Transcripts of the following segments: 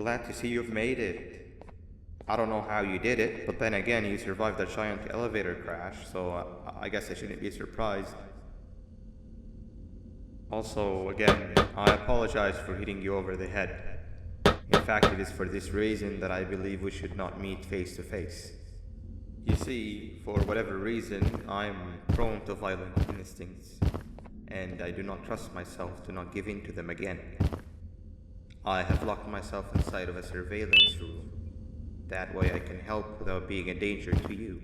Glad to see you've made it. I don't know how you did it, but then again, you survived a giant elevator crash, so I guess I shouldn't be surprised. Also, again, I apologize for hitting you over the head. In fact, it is for this reason that I believe we should not meet face to face. You see, for whatever reason, I'm prone to violent instincts, and I do not trust myself to not give in to them again. I have locked myself inside of a surveillance room. That way I can help without being a danger to you.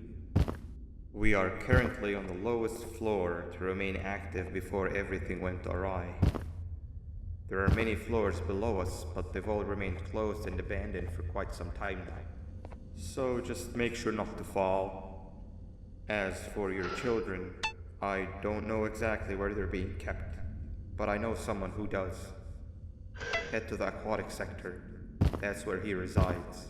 We are currently on the lowest floor to remain active before everything went awry. There are many floors below us, but they've all remained closed and abandoned for quite some time now. So just make sure not to fall. As for your children, I don't know exactly where they're being kept, but I know someone who does. Head to the aquatic sector. That's where he resides.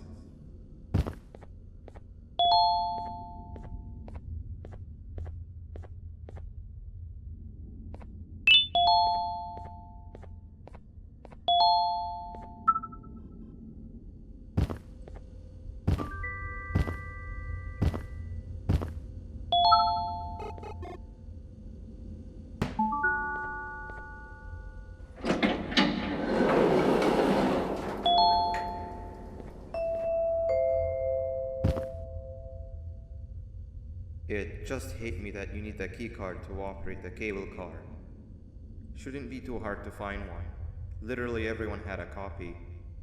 It just hit me that you need the keycard to operate the cable car. Shouldn't be too hard to find one. Literally everyone had a copy.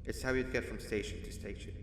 It's how you'd get from station to station.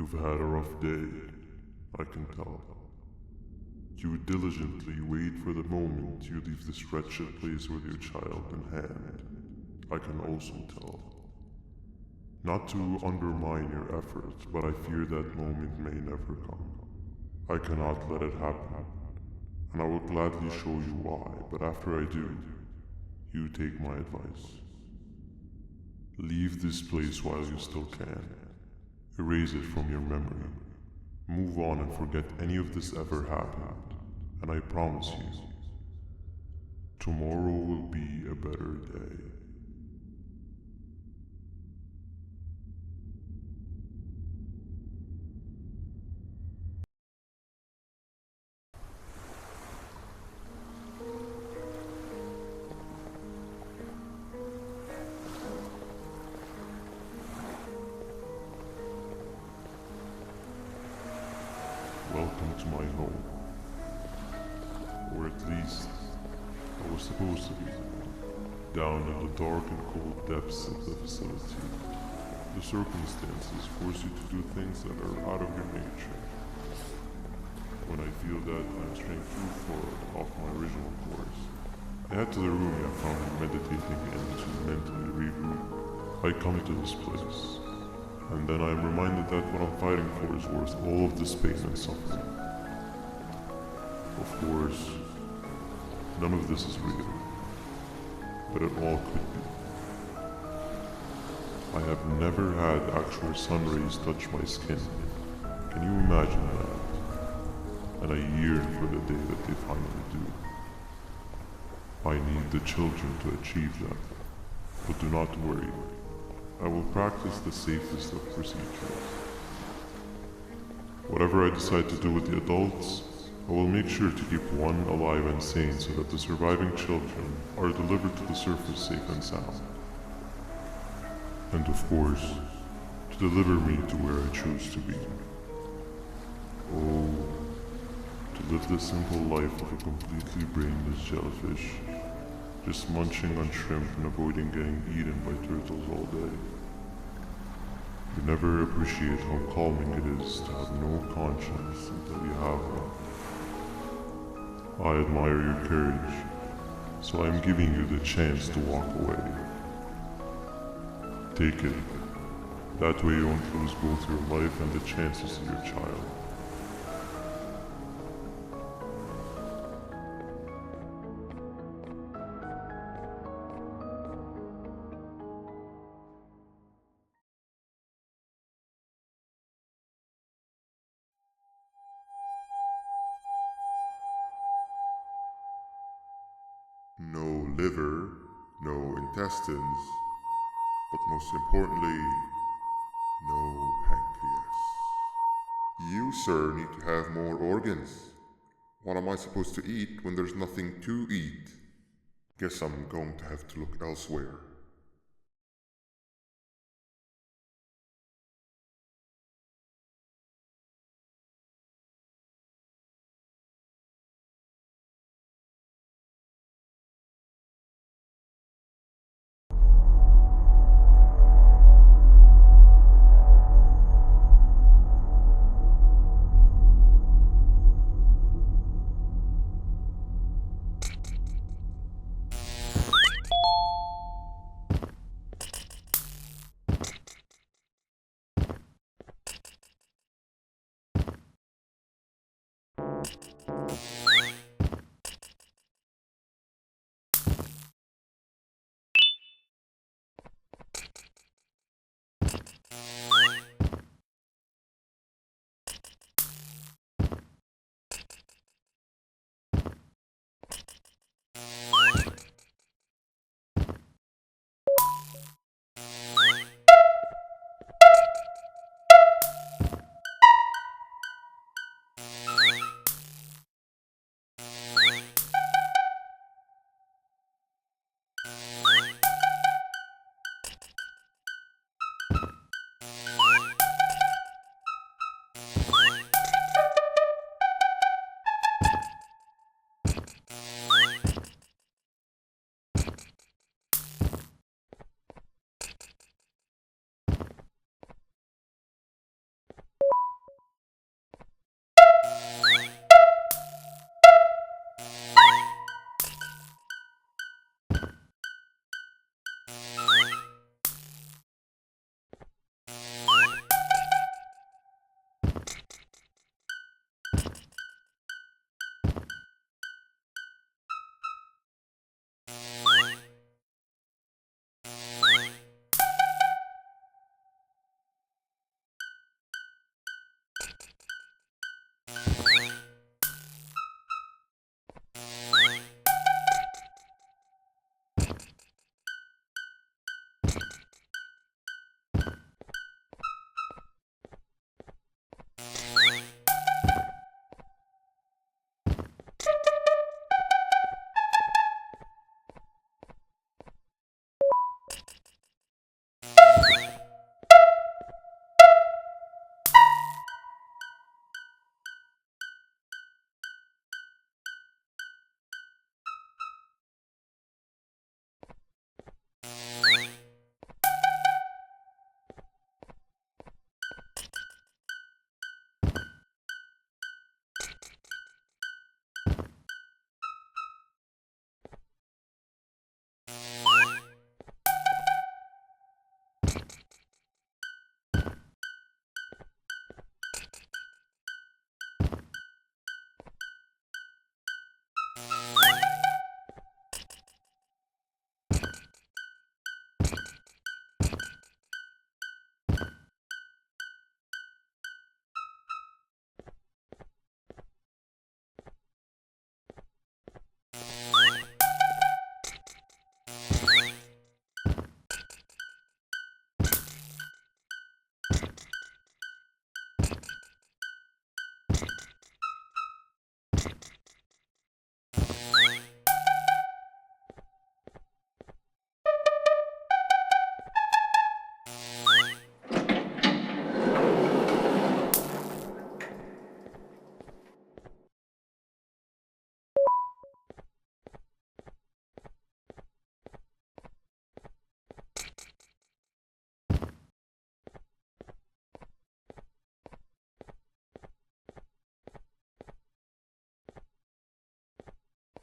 You've had a rough day, I can tell. You diligently wait for the moment you leave this wretched place with your child in hand. I can also tell. Not to undermine your efforts, but I fear that moment may never come. I cannot let it happen, and I will gladly show you why, but after I do, you take my advice. Leave this place while you still can. Erase it from your memory. Move on and forget any of this ever happened, and I promise you, tomorrow will be a better day. Welcome to my home. Or at least, I was supposed to be. Down in the dark and cold depths of the facility, the circumstances force you to do things that are out of your nature. When I feel that I'm straying too far off my original course, I head to the room I found him meditating in to mentally regroup. I come to this place, and then I'm reminded that what I'm fighting for is worth all of this pain and suffering. Of course, none of this is real, but it all could be. I have never had actual sun rays touch my skin. Can you imagine that? And I yearn for the day that they finally do. I need the children to achieve that, but do not worry. I will practice the safest of procedures. Whatever I decide to do with the adults, I will make sure to keep one alive and sane so that the surviving children are delivered to the surface safe and sound. And of course, to deliver me to where I choose to be. Oh, to live the simple life of a completely brainless jellyfish, just munching on shrimp and avoiding getting eaten by turtles all day. You never appreciate how calming it is to have no conscience until you have one. I admire your courage, so I am giving you the chance to walk away. Take it. That way you won't lose both your life and the chances of your child. No liver, no intestines, but most importantly, no pancreas. You, sir, need to have more organs. What am I supposed to eat when there's nothing to eat? Guess I'm going to have to look elsewhere.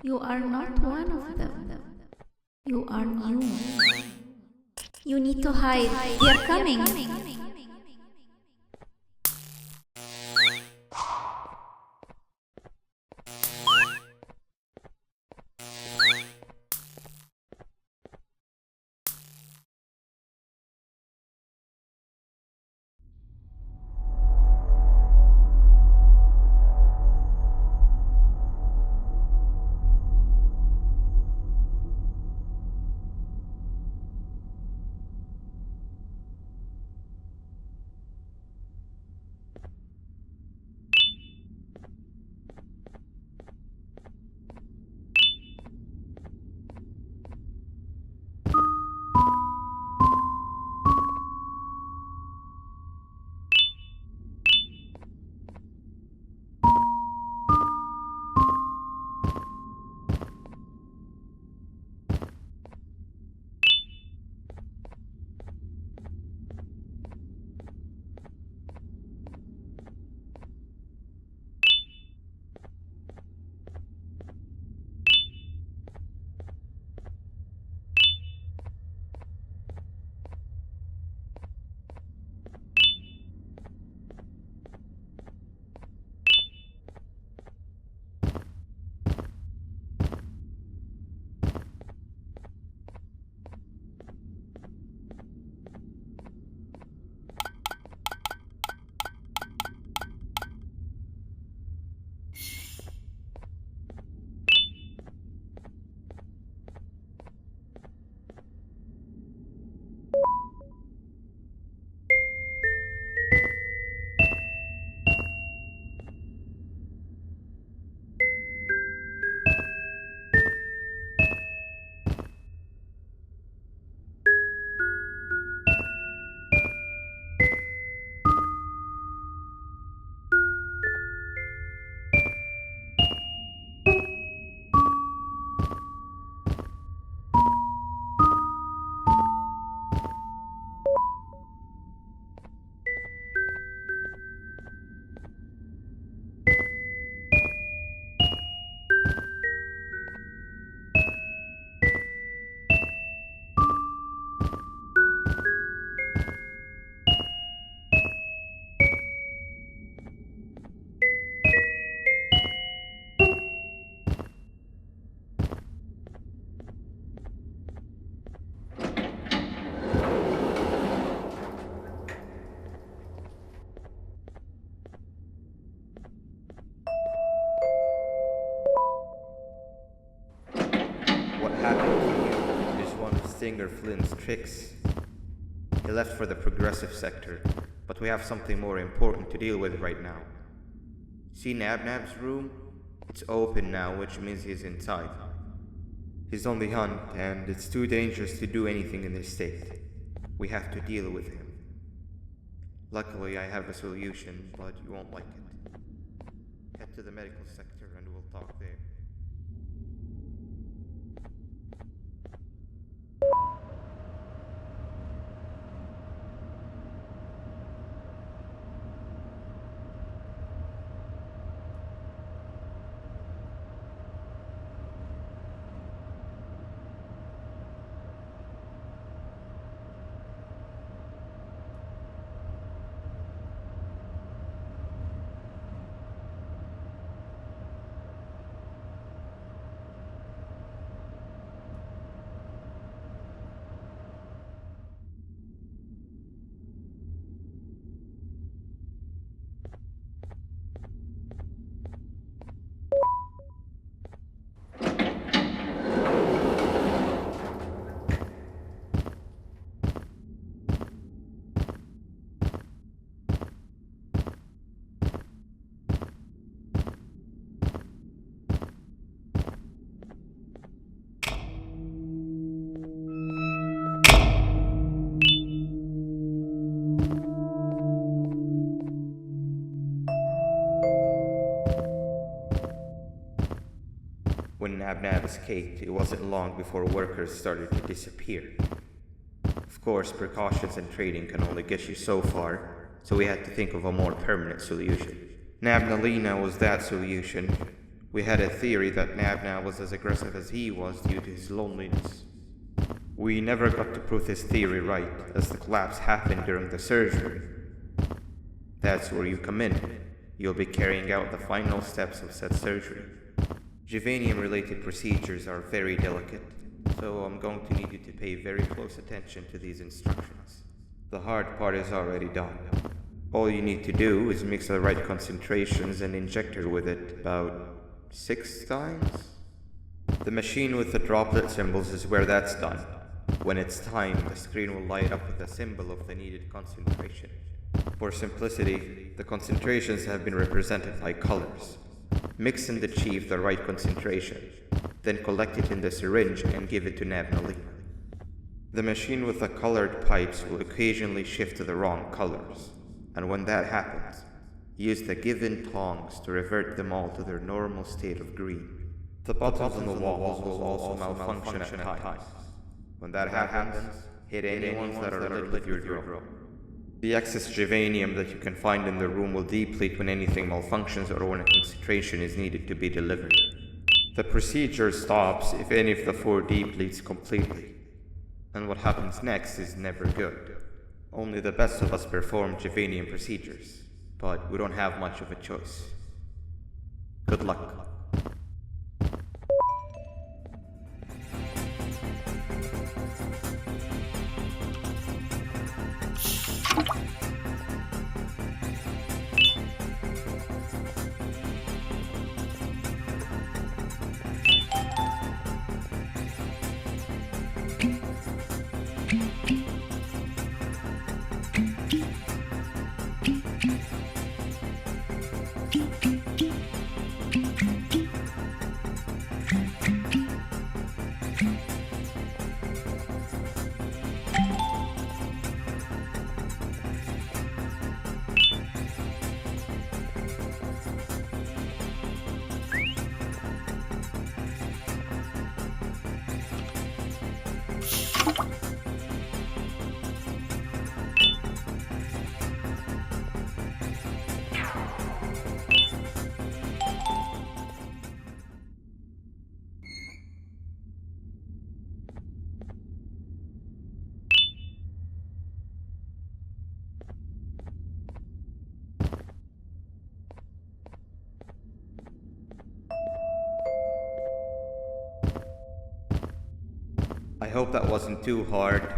You are not one of them. You are new. You need to hide. They are coming. What happened to you is one of Stinger Flynn's tricks. He left for the progressive sector, but we have something more important to deal with right now. See Nabnab's room? It's open now, which means he's inside. He's on the hunt, and it's too dangerous to do anything in this state. We have to deal with him. Luckily, I have a solution, but you won't like it. Head to the medical sector and we'll talk there. When Nabnab escaped, it wasn't long before workers started to disappear. Of course, precautions and trading can only get you so far, so we had to think of a more permanent solution. Nabnalina was that solution. We had a theory that Nabna was as aggressive as he was due to his loneliness. We never got to prove this theory right, as the collapse happened during the surgery. That's where you come in. You'll be carrying out the final steps of said surgery. Juvanium-related procedures are very delicate, so I'm going to need you to pay very close attention to these instructions. The hard part is already done. All you need to do is mix the right concentrations and inject her with it about 6 times. The machine with the droplet symbols is where that's done. When it's time, the screen will light up with a symbol of the needed concentration. For simplicity, the concentrations have been represented by colors. Mix and achieve the right concentration, then collect it in the syringe and give it to Nabnali. The machine with the colored pipes will occasionally shift to the wrong colors, and when that happens, use the given tongs to revert them all to their normal state of green. The buttons on the walls will also malfunction at times. When that happens, hit any ones that are lit with your drill. The excess juvanium that you can find in the room will deplete when anything malfunctions or when a concentration is needed to be delivered. The procedure stops if any of the 4 depletes completely. And what happens next is never good. Only the best of us perform juvanium procedures, but we don't have much of a choice. Good luck. I hope that wasn't too hard.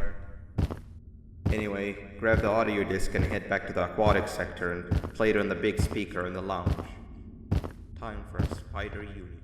Anyway, grab the audio disc and head back to the aquatic sector and play it on the big speaker in the lounge. Time for a spider union.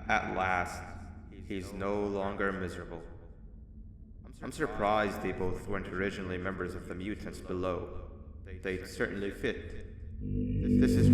At last, he's no longer miserable. I'm surprised they both weren't originally members of the mutants below. They certainly fit. This is...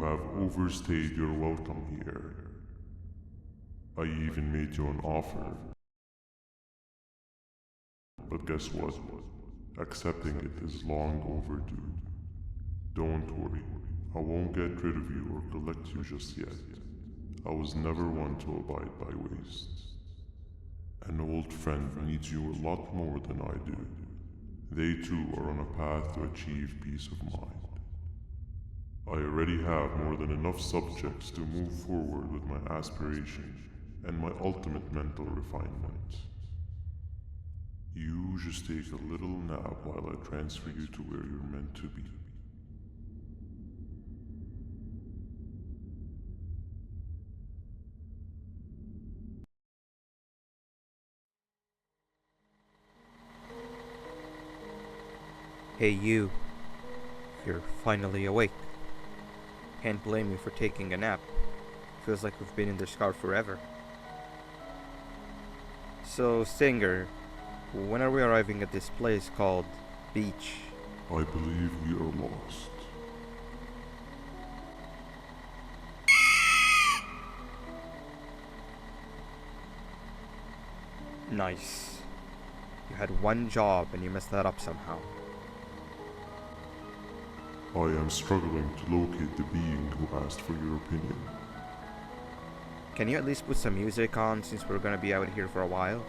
have overstayed your welcome here. I even made you an offer. But guess what? Accepting it is long overdue. Don't worry, I won't get rid of you or collect you just yet. I was never one to abide by waste. An old friend needs you a lot more than I do. They too are on a path to achieve peace of mind. I already have more than enough subjects to move forward with my aspiration and my ultimate mental refinement. You just take a little nap while I transfer you to where you're meant to be. Hey you, you're finally awake. Can't blame you for taking a nap. Feels like we've been in this car forever. So, Stinger, when are we arriving at this place called Beach? I believe we are lost. Nice. You had one job and you messed that up somehow. I am struggling to locate the being who asked for your opinion. Can you at least put some music on since we're gonna be out here for a while?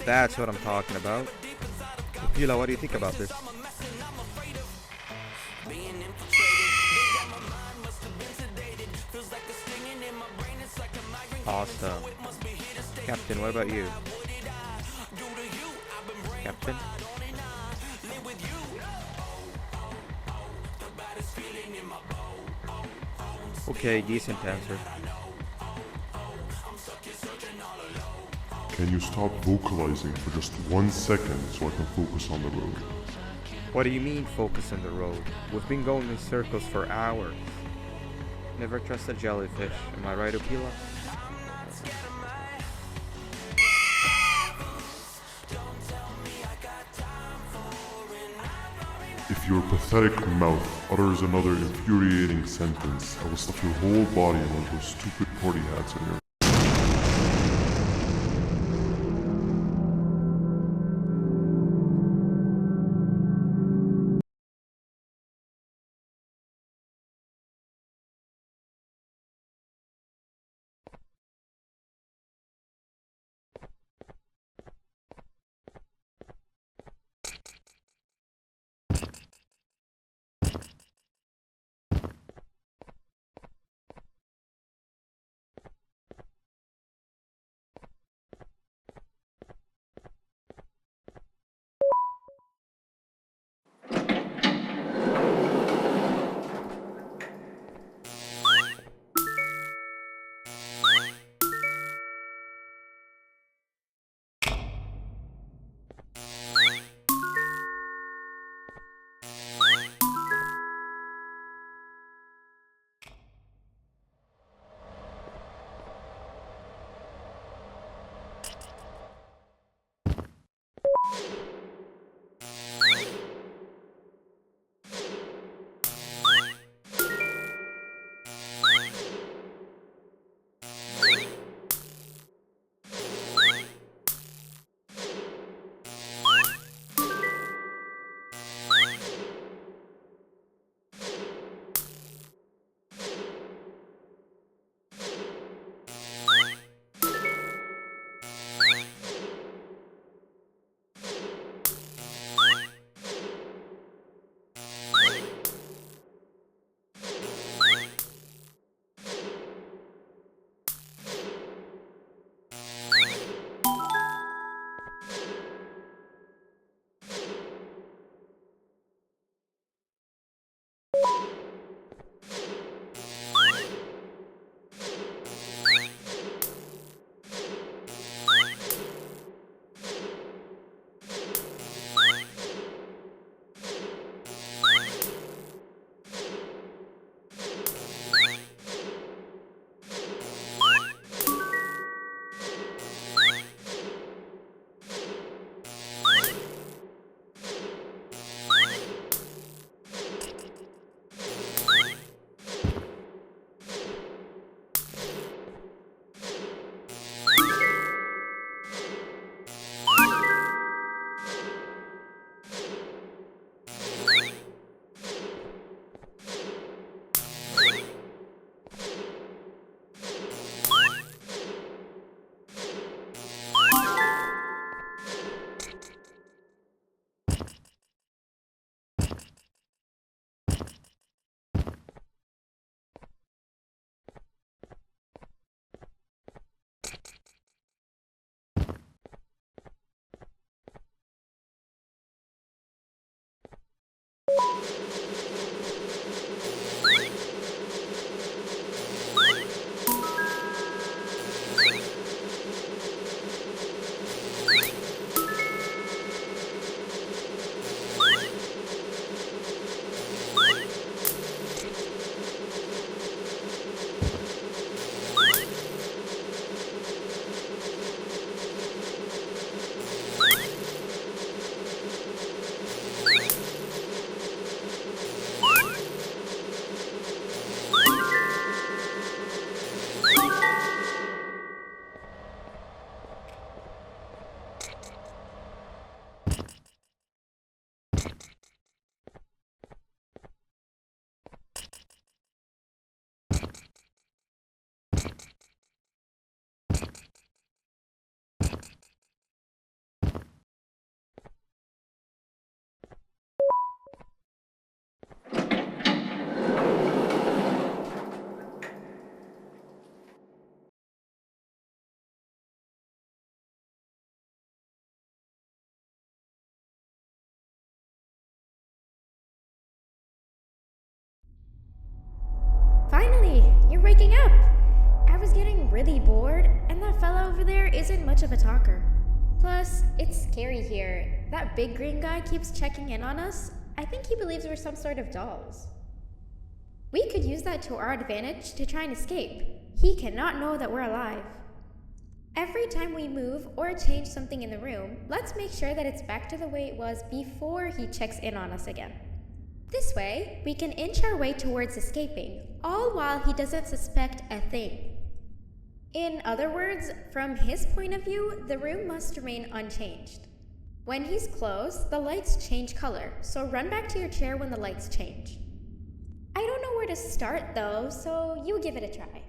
That's what I'm talking about. Pila, what do you think about this? Awesome. Captain, what about you? Captain? Okay, decent answer. Can you stop vocalizing for just 1 second so I can focus on the road? What do you mean focus on the road? We've been going in circles for hours. Never trust a jellyfish, am I right, Opila? If your pathetic mouth utters another infuriating sentence, I will stuff your whole body in one of those stupid party hats in your... isn't much of a talker. Plus, it's scary here. That big green guy keeps checking in on us. I think he believes we're some sort of dolls. We could use that to our advantage to try and escape. He cannot know that we're alive. Every time we move or change something in the room, let's make sure that it's back to the way it was before he checks in on us again. This way, we can inch our way towards escaping, all while he doesn't suspect a thing. In other words, from his point of view, the room must remain unchanged. When he's close, the lights change color, so run back to your chair when the lights change. I don't know where to start though, so you give it a try.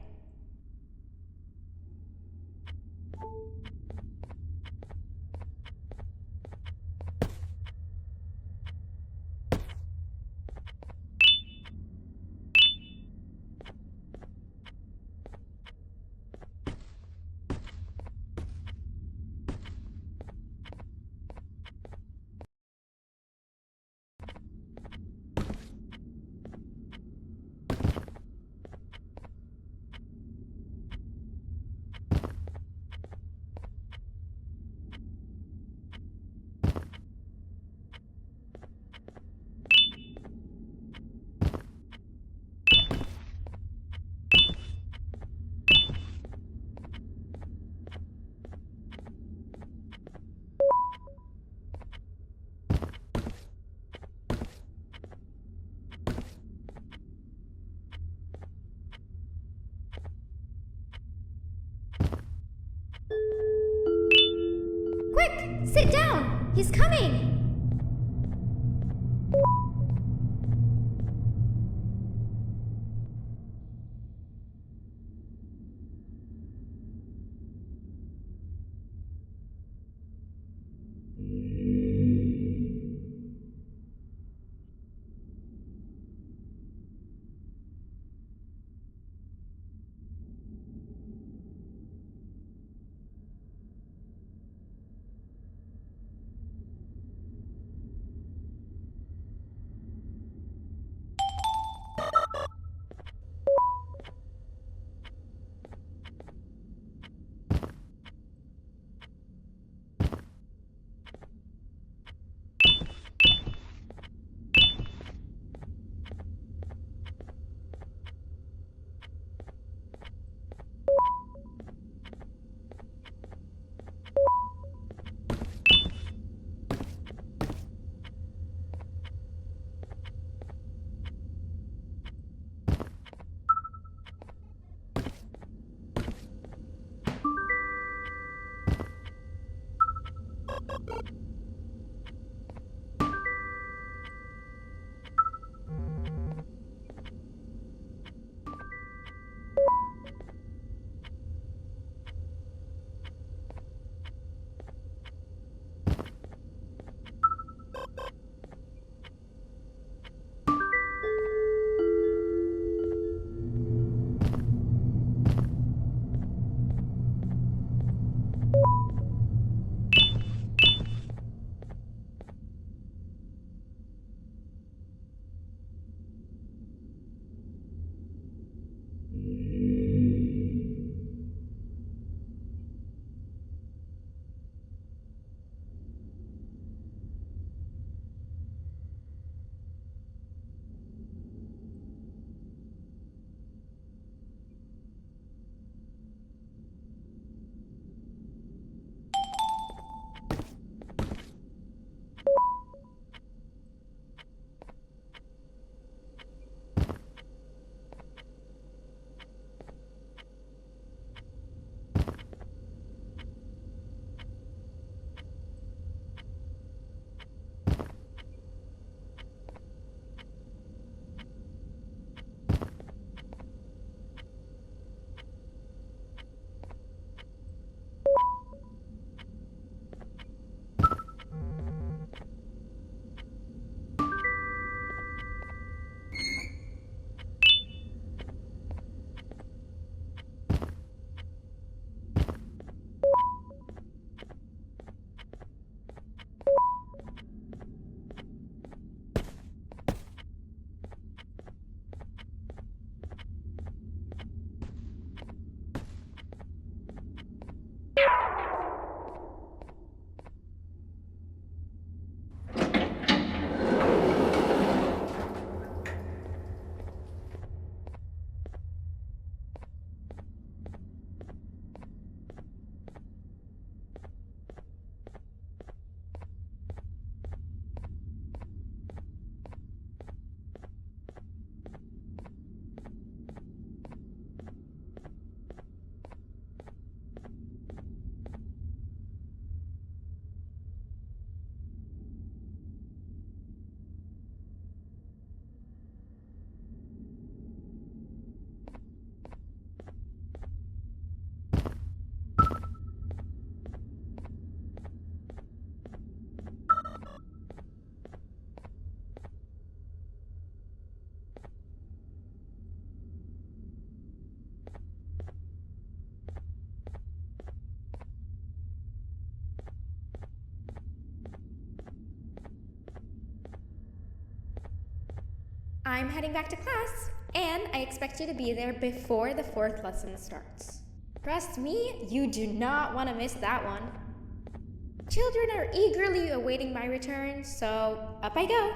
Quick! Sit down! He's coming! I'm heading back to class, and I expect you to be there before the fourth lesson starts. Trust me, you do not want to miss that one. Children are eagerly awaiting my return, so up I go.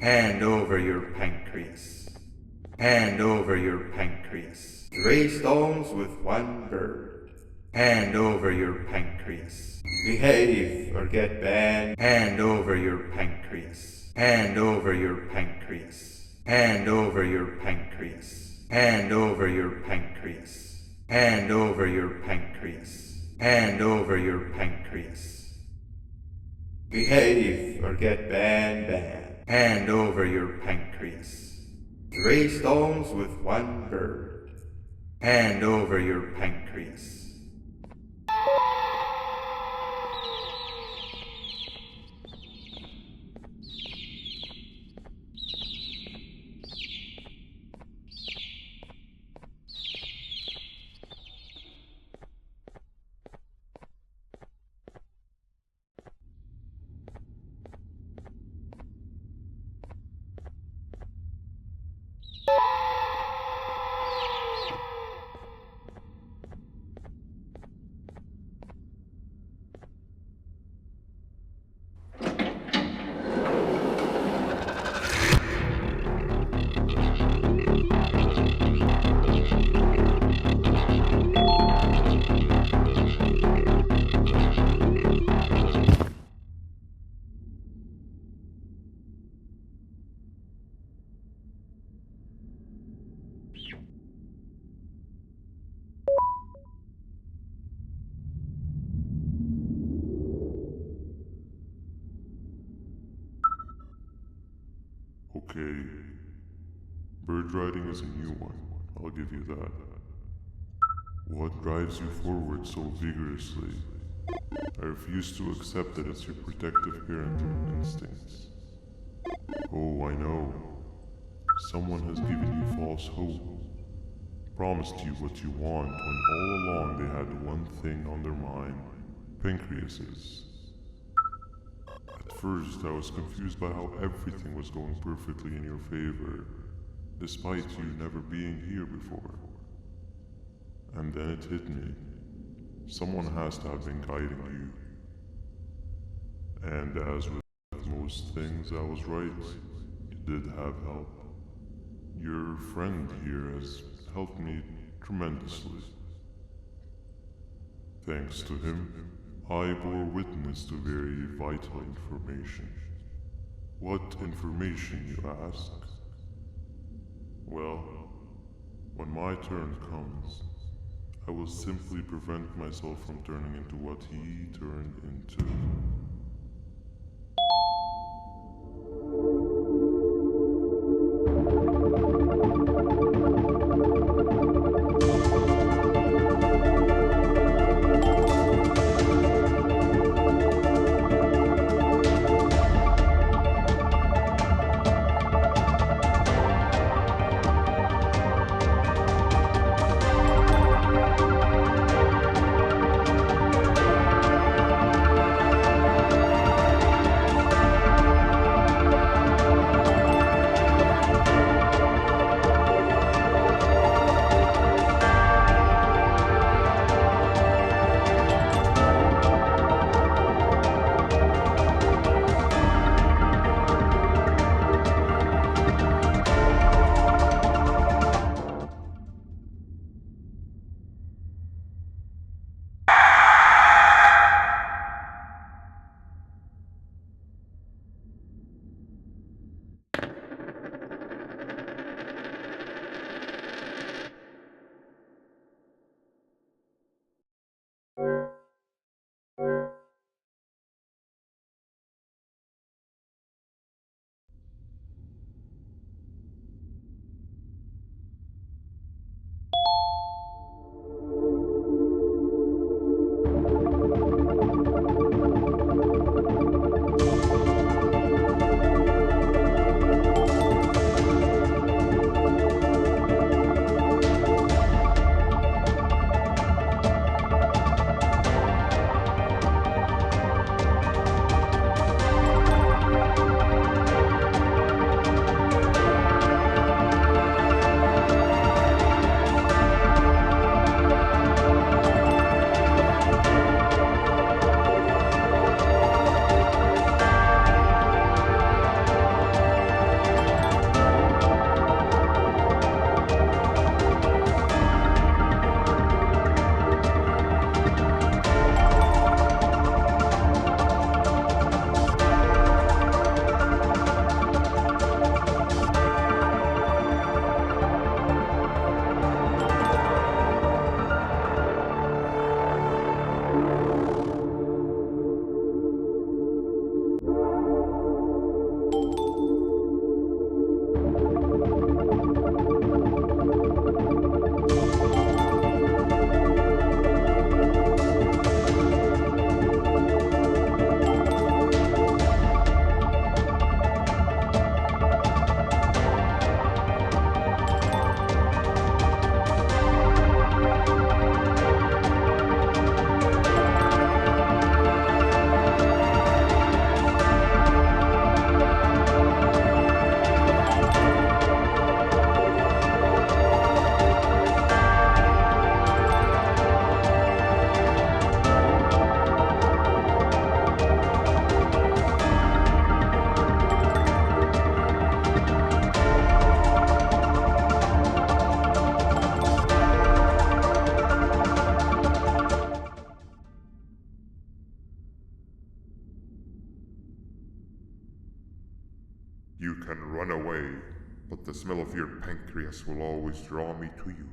Hand over your pancreas. Hand over your pancreas. 3 stones with 1 bird. Hand over your pancreas. Behave or get banned. Hand over your pancreas. Hand over your pancreas. Hand over your pancreas. Hand over your pancreas. Hand over your pancreas. Hand over your pancreas. Behave or get banned. Hand over your pancreas. 3 stones with 1 bird. Hand over your pancreas. Okay. Bird riding is a new one, I'll give you that. What drives you forward so vigorously? I refuse to accept that it's your protective parental instincts. Oh, I know. Someone has given you false hope. Promised you what you want when all along they had one thing on their mind. Pancreases. At first, I was confused by how everything was going perfectly in your favor, despite you never being here before. And then it hit me. Someone has to have been guiding you. And as with most things, I was right. You did have help. Your friend here has helped me tremendously. Thanks to him, I bore witness to very vital information. What information, you ask? Well, when my turn comes, I will simply prevent myself from turning into what he turned into. the smell of your pancreas will always draw me to you.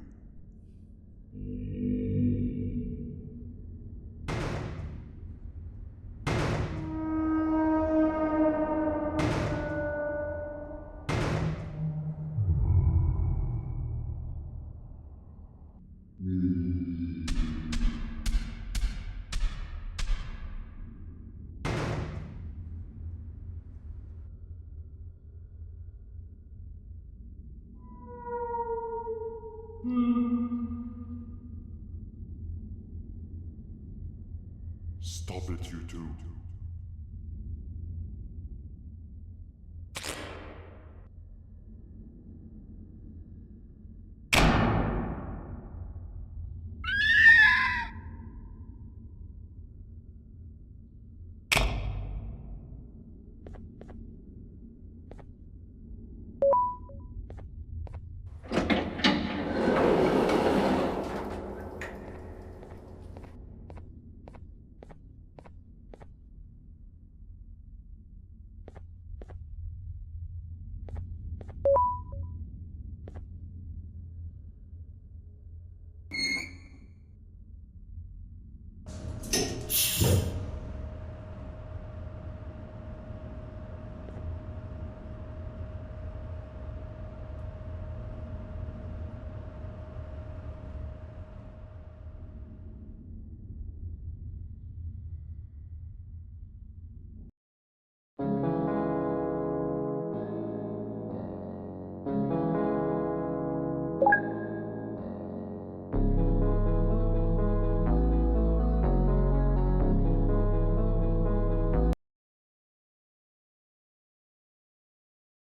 Stop it, you two.